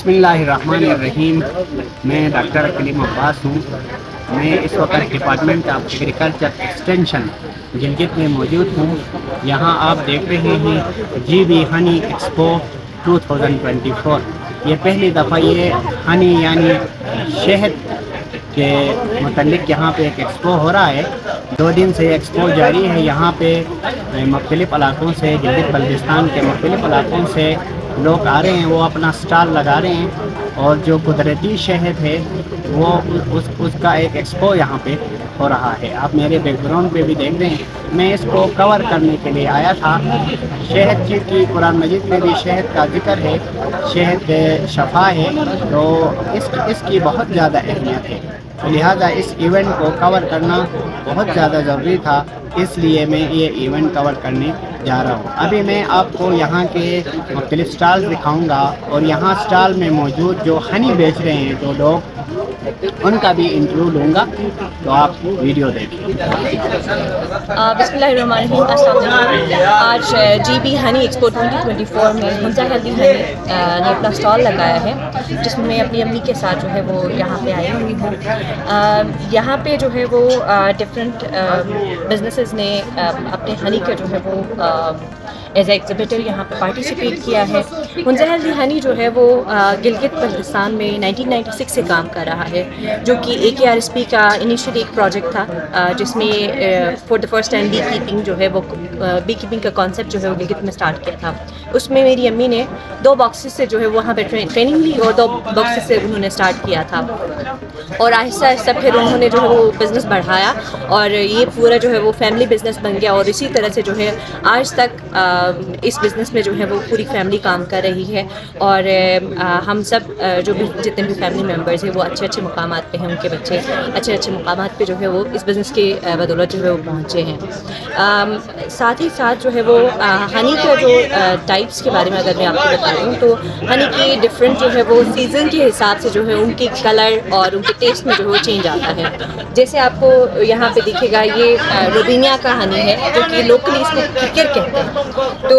بسم اللہ الرحمن الرحیم. میں ڈاکٹر کلیم عباس ہوں. میں اس وقت department of agriculture extension Gilgit میں موجود ہوں. یہاں آپ دیکھ رہے ہیں جی بی ہنی ایکسپو 2024. یہ پہلی دفعہ یہ ہنی یعنی شہد کے متعلق یہاں پہ ایک ایکسپو ہو رہا ہے. 2 دن سے ایکسپو جاری ہے. یہاں پہ مختلف علاقوں سے گلگت بلتستان کے مختلف علاقوں سے لوگ آ رہے ہیں. وہ اپنا سٹال لگا رہے ہیں اور جو قدرتی شہد ہے وہ اس کا ایک ایکسپو یہاں پہ ہو رہا ہے. آپ میرے بیک گراؤنڈ پہ بھی دیکھ رہے ہیں. میں اس کو کور کرنے کے لیے آیا تھا. شہد کی قرآن مجید میں بھی شہد کا ذکر ہے. شہد شفا ہے تو اس کی بہت زیادہ اہمیت ہے. لہذا اس ایونٹ کو کور کرنا بہت زیادہ ضروری تھا. اس لیے میں یہ ایونٹ کور کرنے جا رہا ہوں. ابھی میں آپ کو یہاں کے مختلف سٹال دکھاؤں گا اور یہاں سٹال میں موجود جو ہنی بیچ رہے ہیں جو لوگ ان کا بھی انٹرویو لوں گا. تو آپ ویڈیو دیکھیں. بسم اللہ الرحمن الرحیم. السلام علیکم. آج جی بی ہنی ایکسپو 2024 میں حمزہ ہیلدی ہنی نے اپنا اسٹال لگایا ہے جس میں میں اپنی امی کے ساتھ جو ہے وہ یہاں پہ آئی ہوئی ہوں. یہاں پہ جو ہے وہ ڈفرینٹ بزنسز نے اپنے ہنی کا جو ہے وہ ایز اے ایگزیبیٹر یہاں پہ پارٹیسپیٹ کیا ہے. حمزہ ہیلدی ہنی جو ہے وہ گلگت بلتستان میں 1996 سے کام کر رہا ہے جو کہ AKRSP کا انیشیلی ایک پروجیکٹ تھا جس میں for the first time beekeeping جو ہے وہ بی کیپنگ کا کانسیپٹ جو ہے وہ گلگت میں اسٹارٹ کیا تھا. اس میں میری امی نے 2 باکسز سے جو ہے وہاں پہ ٹریننگ لی اور 2 باکسز سے انہوں نے اسٹارٹ کیا تھا اور آہستہ آہستہ پھر انہوں نے جو ہے وہ بزنس بڑھایا اور یہ پورا جو ہے وہ فیملی بزنس بن گیا. اور اسی طرح سے جو ہے آج تک اس بزنس میں جو ہے وہ پوری فیملی کام کر رہی ہے اور ہم سب جو بھی جتنے بھی فیملی ممبرز ہیں وہ اچھے اچھے مقامات پہ ہیں. ان کے بچے اچھے اچھے مقامات پہ جو ہے وہ اس بزنس کی بدولت جو ہے وہ پہنچے ہیں. ساتھ ہی ساتھ جو ہے وہ ہنی کا جو ٹائپس کے بارے میں اگر میں آپ کو بتا دوں تو ہنی کی ڈفرینٹ جو ہے وہ سیزن کے حساب سے جو ہے ان کی کلر اور ان کے ٹیسٹ میں جو ہے وہ چینج آتا ہے. جیسے آپ کو یہاں پہ دکھے گا یہ روبینیا کا ہنی ہے جو کہ لوکلی اس کو ککر کہتے ہیں. تو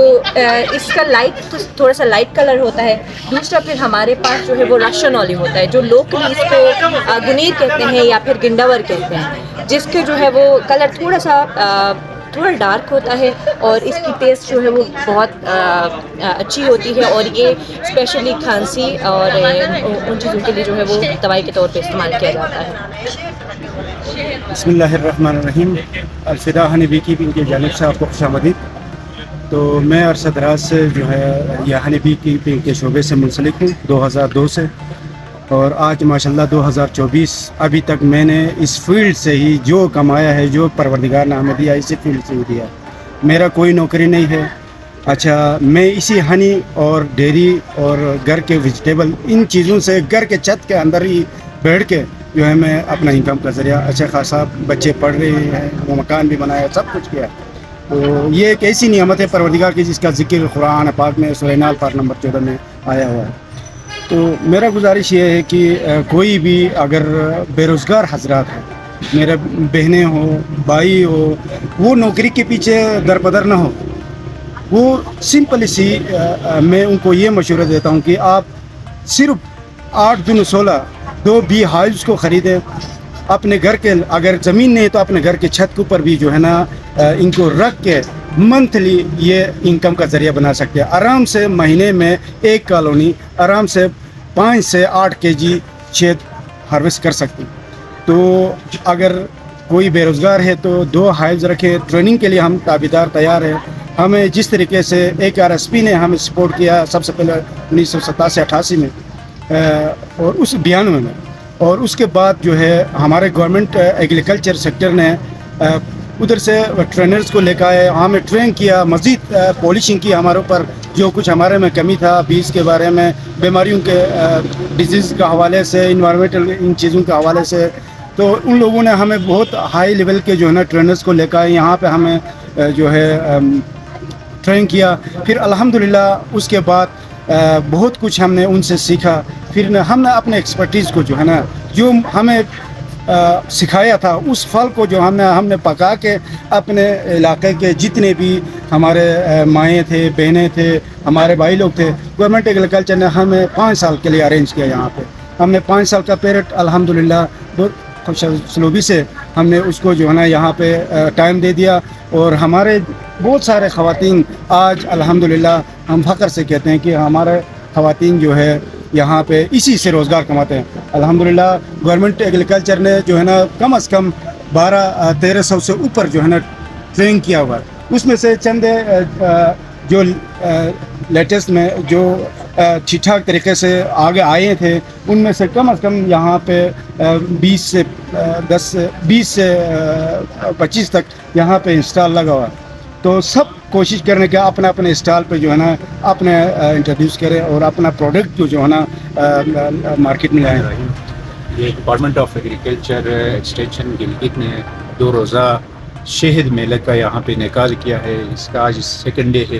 اس کا لائٹ تھوڑا سا لائٹ کلر ہوتا ہے. دوسرا پھر ہمارے پاس جو ہے وہ رشن اولی ہوتا ہے جو لوکلی اس کو گنیر کہتے ہیں یا پھر گنڈاور کہتے ہیں جس کے جو ہے وہ کلر تھوڑا ڈارک ہوتا ہے اور اس کی ٹیسٹ جو ہے وہ بہت اچھی ہوتی ہے اور یہ اسپیشلی کھانسی اور ان چیزوں کے لیے جو ہے وہ دوائی کے طور پہ استعمال کیا جاتا ہے. بسم اللہ الرحمن الرحیم. الفدا ہنی بی کیپنگ کی جانب سے آپ کو خوش آمدید. تو میں عرصہ دراز سے جو ہے یہ ہنی بی کیپنگ کے شعبے سے منسلک ہوں 2002 سے اور آج ماشاءاللہ 2024 ابھی تک میں نے اس فیلڈ سے ہی جو کمایا ہے جو پروردگار نے ہمیں دیا اسی فیلڈ سے ہی دیا. میرا کوئی نوکری نہیں ہے. اچھا میں اسی ہنی اور ڈیری اور گھر کے ویجیٹیبل ان چیزوں سے گھر کے چھت کے اندر ہی بیٹھ کے جو ہے میں اپنا انکم کا ذریعہ اچھا خاصا بچے پڑھ رہے ہیں وہ مکان بھی بنایا سب کچھ کیا. تو یہ ایک ایسی نعمت ہے پروردگار کی جس کا ذکر قرآن پاک میں سورہ نحل پارہ نمبر 14 میں آیا ہوا ہے. تو میرا گزارش یہ ہے کہ کوئی بھی اگر بے روزگار حضرات ہیں میرے بہنیں ہوں بھائی ہو وہ نوکری کے پیچھے درپدر نہ ہو. وہ سمپلی سی میں ان کو یہ مشورہ دیتا ہوں کہ آپ صرف 8 دن 16 2 بی ہاؤس کو خریدیں. اپنے گھر کے اگر زمین نہیں تو اپنے گھر کے چھت کے اوپر بھی جو ہے نا ان کو رکھ کے منتھلی یہ انکم کا ذریعہ بنا سکتے ہیں. آرام سے مہینے میں ایک کالونی آرام سے 5 سے 8 kg شہد ہارویسٹ کر سکتے ہیں. تو اگر کوئی بے روزگار ہے تو 2 ہائیوز رکھے. ٹریننگ کے لیے ہم تابعدار تیار ہیں. ہمیں جس طریقے سے AKRSP نے ہمیں سپورٹ کیا سب سے پہلے 1987-88 میں اور اس 92 میں اور اس کے بعد جو ہے ہمارے گورنمنٹ ایگریکلچر سیکٹر نے ادھر سے ٹرینرز کو لے کے آئے. ہمیں ٹرین کیا مزید پالشنگ کی ہمارے اوپر جو کچھ ہمارے میں کمی تھا بیج کے بارے میں بیماریوں کے ڈیزیز کا حوالے سے انوائرمنٹل ان چیزوں کے حوالے سے. تو ان لوگوں نے ہمیں بہت ہائی لیول کے جو ہے نا ٹرینرز کو لے کے آئے. یہاں پہ ہمیں جو ہے ٹرین کیا. پھر الحمدللہ اس کے بعد بہت کچھ ہم نے ان سے سیکھا. پھر ہم نے اپنے ایکسپرٹیز کو جو ہے نا جو ہمیں سکھایا تھا اس پھل کو جو ہم نے پکا کے اپنے علاقے کے جتنے بھی ہمارے مائیں تھے, بہنیں تھے, ہمارے بھائی لوگ تھے. گورنمنٹ ایگریکلچر نے ہمیں 5 سال کے لیے ارینج کیا یہاں پہ. ہم نے 5 سال کا پیریڈ الحمدللہ بہت خوش سلوبی سے ہم نے اس کو جو ہے نا یہاں پہ ٹائم دے دیا. اور ہمارے بہت سارے خواتین آج الحمدللہ ہم فخر سے کہتے ہیں کہ ہمارے خواتین جو ہے یہاں پہ اسی سے روزگار کماتے ہیں. الحمدللہ گورنمنٹ ایگریکلچر نے جو ہے نا کم از کم 1200-1300 سے اوپر جو ہے نا ٹرین کیا ہوا ہے. اس میں سے چند جو لیٹسٹ میں جو ٹھیک ٹھاک طریقے سے آگے آئے تھے ان میں سے کم از کم یہاں پہ 20 سے 25 تک یہاں پہ انسٹال لگا ہوا ہے. تو سب کوشش کرنے کا اپنا اپنے اسٹال پہ جو ہے نا اپنے انٹروڈیوس کریں اور اپنا پروڈکٹ جو ہے نا مارکیٹ میں لائیں. یہ department of agriculture extension Gilgit نے 2 روزہ شہد میلے کا یہاں پہ انعقاد کیا ہے. اس کا آج 2nd ڈے ہے.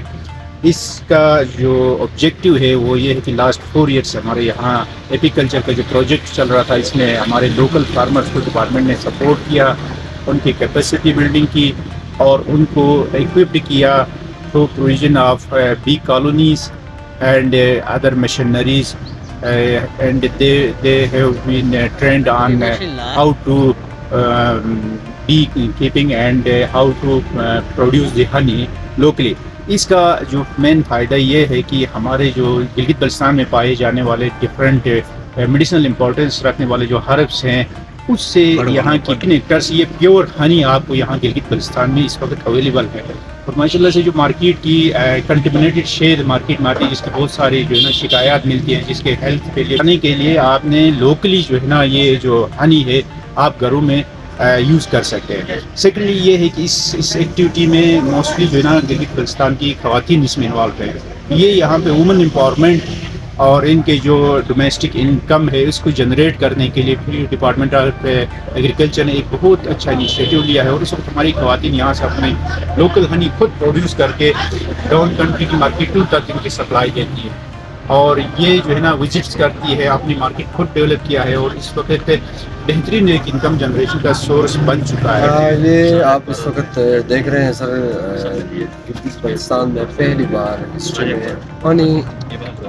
اس کا جو آبجیکٹیو ہے وہ یہ ہے کہ لاسٹ 4 ایئرس ہمارے یہاں ایپیکلچر کا جو پروجیکٹ چل رہا تھا اس میں ہمارے لوکل فارمرز کو ڈپارٹمنٹ نے سپورٹ کیا, ان کی کیپیسٹی بلڈنگ کی اور ان کو ایکوپڈ کیا through provision of B colonies and other machineries and they have been trained on how to bee keeping and how to produce the honey locally. اس کا جو مین فائدہ یہ ہے کہ ہمارے جو گلگت بلتستان میں پائے جانے والے ڈفرینٹ میڈیسنل امپورٹنس رکھنے والے جو ہربس ہیں اس سے یہاں کی کنیکٹرس یہ پیور ہنی آپ کو یہاں گلگت بلتستان میں اس وقت اویلیبل ہے. اور ماشاء اللہ سے جو مارکیٹ کی کنٹمنیٹڈ شہد مارکیٹ میں آتی ہے جس کے بہت ساری جو ہے نا شکایات ملتی ہیں جس کے ہیلتھ پہ لینے کے لیے آپ نے لوکلی جو ہے نا یہ جو ہنی ہے آپ گھروں میں یوز کر سکتے ہیں. سیکنڈلی یہ ہے کہ اس ایکٹیویٹی میں موسٹلی جو ہے نا گلگت بلتستان کی خواتین اس میں انوالو ہیں. یہ یہاں پہ وومن امپاورمنٹ اور ان کے جو ڈومیسٹک انکم ہے اس کو جنریٹ کرنے کے لیے ڈپارٹمنٹ آف ایگریکلچر نے ایک بہت اچھا انیشیٹو لیا ہے. اور اس وقت ہماری خواتین یہاں سے اپنے لوکل ہنی خود پروڈیوس کر کے ڈاؤن کنٹری کی مارکیٹوں تک ان کی سپلائی دیتی ہے اور یہ جو ہے نا وزٹس کرتی ہے, اپنی مارکیٹ خود ڈیولپ کیا ہے اور اس وقت بہترین ایک انکم جنریشن کا سورس بن چکا ہے. یہ آپ اس وقت دیکھ رہے ہیں سر گلگت بلتستان میں پہلی بار ہسٹری میں ہنی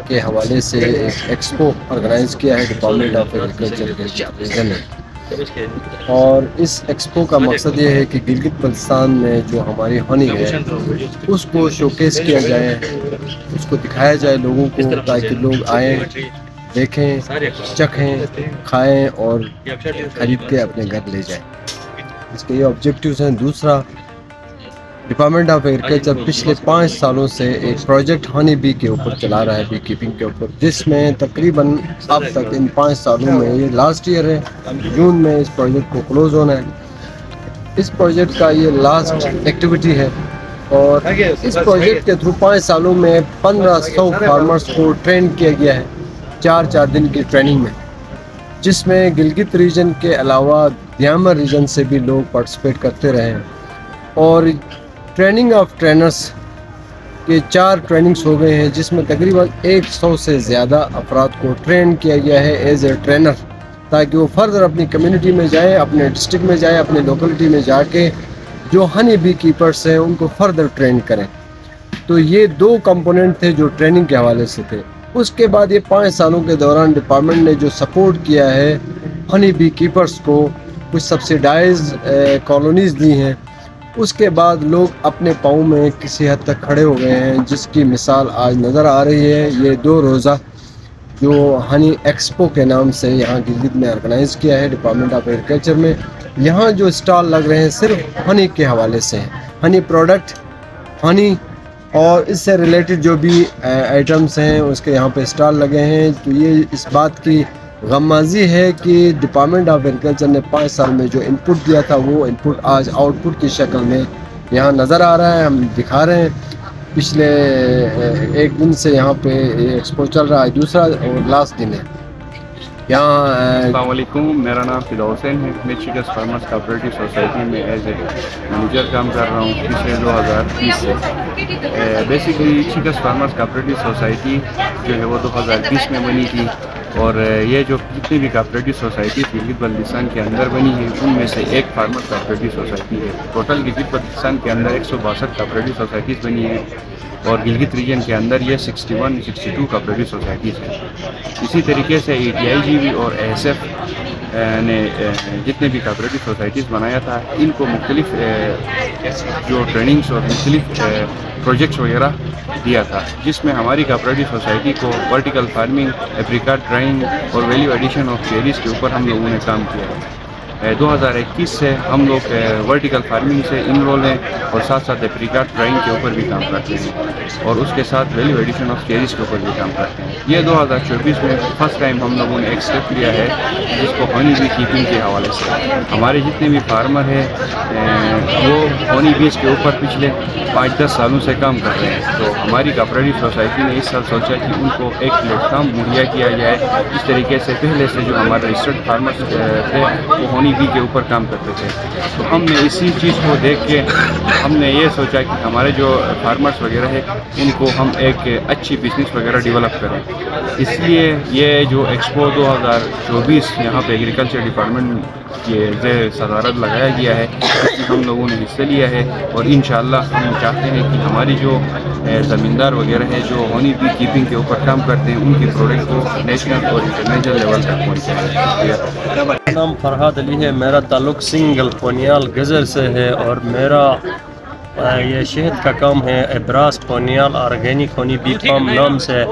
کے حوالے سے ایک ایکسپو آرگنائز کیا ہے ڈپارٹمنٹ آف ایگریکلچر کے نے. اور اس ایکسپو کا مقصد یہ ہے کہ گلگت بلتستان میں جو ہماری ہنی ہے اس کو شوکیس کیا جائے, اس کو دکھایا جائے لوگوں کو تاکہ لوگ آئیں, دیکھیں, چکھیں, کھائیں اور خرید کے اپنے گھر لے جائیں. اس کے یہ آبجیکٹیوز ہیں. دوسرا, ڈپارٹمنٹ آف ایگریکلچر پچھلے 5 سالوں سے ایک پروجیکٹ ہنی بی کے اوپر چلا رہا ہے, بی کیپنگ کے اوپر, جس میں تقریباً اب تک ان 5 سالوں میں یہ لاسٹ ایئر ہے, جون میں اس پروجیکٹ کو کلوز ہونا ہے. اس پروجیکٹ کا یہ لاسٹ ایکٹیویٹی ہے اور اس پروجیکٹ کے تھرو 5 سالوں میں 1500 فارمرز کو ٹرین کیا گیا ہے 4 دن کی ٹریننگ میں, جس میں گلگت ریجن کے علاوہ دیامر ریجن سے بھی لوگ پارٹیسپیٹ کرتے رہے ہیں. اور ٹریننگ آف ٹرینرز کے 4 ٹریننگز ہو گئے ہیں جس میں تقریباً 100 سے زیادہ افراد کو ٹرین کیا گیا ہے ایز اے ٹرینر, تاکہ وہ فردر اپنی کمیونٹی میں جائیں, اپنے ڈسٹرکٹ میں جائیں, اپنے لوکلٹی میں جا کے جو ہنی بی کیپرس ہیں ان کو فردر ٹرین کریں. تو یہ 2 کمپوننٹ تھے جو ٹریننگ کے حوالے سے تھے. اس کے بعد یہ 5 سالوں کے دوران ڈپارٹمنٹ نے جو سپورٹ کیا ہے ہنی بی کیپرس کو, کچھ سبسیڈائز کالونیز دی ہیں. اس کے بعد لوگ اپنے پاؤں میں کسی حد تک کھڑے ہو گئے ہیں, جس کی مثال آج نظر آ رہی ہے. یہ 2 روزہ جو ہنی ایکسپو کے نام سے یہاں گلگت میں آرگنائز کیا ہے ڈپارٹمنٹ آف ایگریکلچر میں. یہاں جو اسٹال لگ رہے ہیں صرف ہنی کے حوالے سے ہیں, ہنی پروڈکٹ, ہنی اور اس سے ریلیٹڈ جو بھی آئٹمس ہیں اس کے یہاں پہ اسٹال لگے ہیں. تو یہ اس بات کی غمازی ہے کہ ڈپارٹمنٹ آف ایگریکلچر نے 5 سال میں جو ان پٹ دیا تھا وہ ان پٹ آج آؤٹ پٹ کی شکل میں یہاں نظر آ رہا ہے, ہم دکھا رہے ہیں. پچھلے 1 دن سے یہاں پہ ایکسپو چل رہا ہے, دوسرا اور لاسٹ دن ہے یہاں. السلام علیکم, میرا نام فدا حسین ہے. میں چیکس فارمرز کوآپریٹیو سوسائٹی میں ایز اے مینیجر کام کر رہا ہوں پچھلے 2020 سے. بیسیکلی چیکس فارمرز کوآپریٹیو سوسائٹی جو ہے وہ 2020 میں بنی تھی اور یہ جو جتنی بھی کوآپریٹیو سوسائٹیز گلگت بلتستان کے اندر بنی ہیں ان میں سے ایک فارمر کوآپریٹیو سوسائٹی ہے. ٹوٹل گلگت بلتستان کے اندر 162 کوآپریٹیو سوسائٹیز بنی ہیں اور گلگت ریجن کے اندر یہ 62 کوآپریٹو سوسائٹیز ہیں. اسی طریقے سے ETIGB اور ASF نے جتنے بھی کوآپریٹو سوسائٹیز بنایا تھا ان کو مختلف جو ٹریننگز اور مختلف پروجیکٹس وغیرہ دیا تھا, جس میں ہماری کوآپریٹو سوسائٹی کو ورٹیکل فارمنگ, ایپریکاٹ ڈرائنگ اور ویلیو ایڈیشن آف چیریز کے اوپر ہم لوگوں نے کام کیا ہے. 2021 سے ہم لوگ ورٹیکل فارمنگ سے انرول ہیں اور ساتھ ساتھ ایپریکاٹ ڈرائنگ کے اوپر بھی کام کرتے ہیں اور اس کے ساتھ ویلیو ایڈیشن آف چیریز کے اوپر بھی کام کرتے ہیں. یہ 2024 میں فرسٹ ٹائم ہم لوگوں نے ایک اسٹیپ لیا ہے جس کو ہونی بی کیپنگ کے حوالے سے. ہمارے جتنے بھی فارمر ہیں وہ ہونی بیز کے اوپر پچھلے 5-10 سالوں سے کام کر رہے ہیں. تو ہماری کوآپریٹو سوسائٹی نے اس سال سوچا کہ ان کو ایک پلیٹ فارم مہیا کیا جائے. اس طریقے سے پہلے سے جو ہمارے رجسٹرڈ فارمرز تھے وہ ہونی بی کے اوپر کام کرتے تھے, تو ہم نے اسی چیز کو دیکھ کے ہم نے یہ سوچا کہ ہمارے جو فارمرز وغیرہ ہیں ان کو ہم ایک اچھی بزنس وغیرہ ڈیولپ کریں. اس لیے یہ جو ایکسپو 2024 یہاں پہ ایگریکلچر ڈپارٹمنٹ کے زیر صدارت لگایا گیا ہے, اس میں ہم لوگوں نے حصہ لیا ہے اور انشاءاللہ ہم چاہتے ہیں کہ ہماری جو زمیندار وغیرہ ہیں جو ہونی بی کیپنگ کے اوپر کام کرتے ہیں ان کی پروڈکٹ کو نیشنل اور انٹرنیشنل لیول تک پہنچائیں. میرا نام فرحاد علی ہے. میرا تعلق سنگل پونیال گزر سے ہے اور میرا یہ شہد کا کام ہے ابراز پونیال آرگینک ہونی بی فارم نام سے.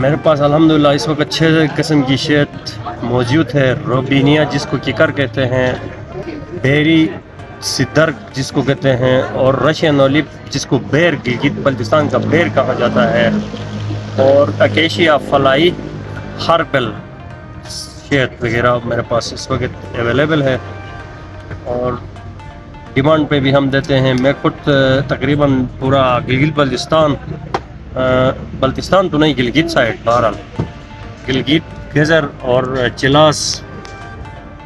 میرے پاس الحمدللہ اس وقت 6 قسم کی شہد موجود ہے. روبینیا جس کو ککر کہتے ہیں, بیری سدر جس کو کہتے ہیں, اور رشین اولیو جس کو بیر گلگت بلتستان کا بیر کہا جاتا ہے, اور اکیشیا فلائی ہربل شہد وغیرہ میرے پاس اس وقت اویلیبل ہے اور ڈیمانڈ پہ بھی ہم دیتے ہیں. میں خود تقریباً پورا گلگت بلتستان تو نہیں, گلگت سائڈ بہرحال گلگت گزر اور چلاس,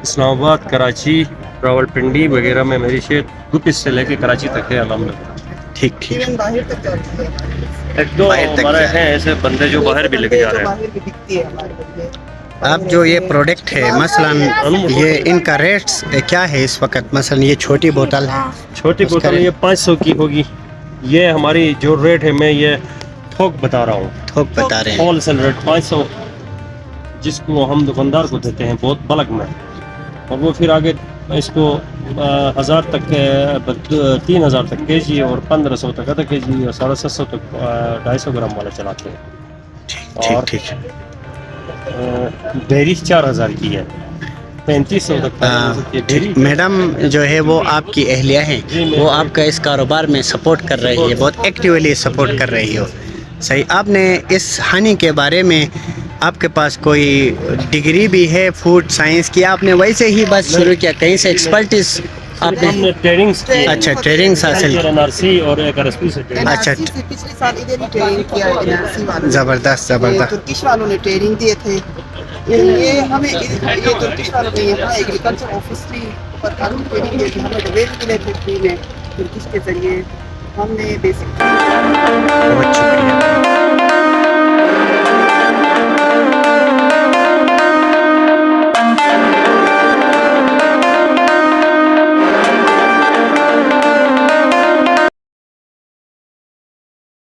اسلام آباد, کراچی, راول پنڈی وغیرہ میں میری شہد گپس سے لے کے کراچی تک ہے الحمدللہ. ٹھیک ایک دو ہمارے ہیں ایسے بندے جو باہر بھی لے کے جا رہے ہیں. اب جو یہ پروڈکٹ ہے مثلاً یہ ان کا ریٹس کیا ہے اس وقت؟ مثلاً یہ چھوٹی بوتل ہے, چھوٹی بوتل یہ 500 کی ہوگی. یہ ہماری جو ریٹ ہے میں یہ تھوک بتا رہا ہوں, تھوک بتا رہے ہیں. ہول سیل ریٹ 500 جس کو ہم دکاندار کو دیتے ہیں بہت بلک میں, اور وہ پھر آگے اس کو 1000 تک 3000 تک کے جی اور 1500 تک آدھا کے جی اور 750 تک 250 گرام والا چلاتے ہیں. اور ٹھیک بیری 4000 کی ہے, 3500 تک. میڈم جو ہے وہ آپ کی اہلیہ ہیں, وہ آپ کا اس کاروبار میں سپورٹ کر رہی ہے, بہت ایکٹیولی سپورٹ کر رہی ہو. صحیح. آپ نے اس ہنی کے بارے میں آپ کے پاس کوئی ڈگری بھی ہے فوڈ سائنس کی, آپ نے ویسے ہی بس شروع کیا, کہیں سے ایکسپرٹیز آپ نے؟ ٹریننگز کی. اچھا, ٹریننگز حاصل کی. NRC اور RSP سے ٹریننگ. اچھا, پچھلے سال ادھر ہی ٹریننگ کیا NRC والوں, زبردست زبردست. ترکش والوں نے ٹریننگ دیے تھے. یہ ہمیں یہ ترکش والوں نے یہاں ایگریکلچر آفس میں ٹریننگ دی تھی, ہمیں ڈویل ملے تھے فری میں ترکش کے ذریعے. ہم نے بیسک. بہت شکریہ.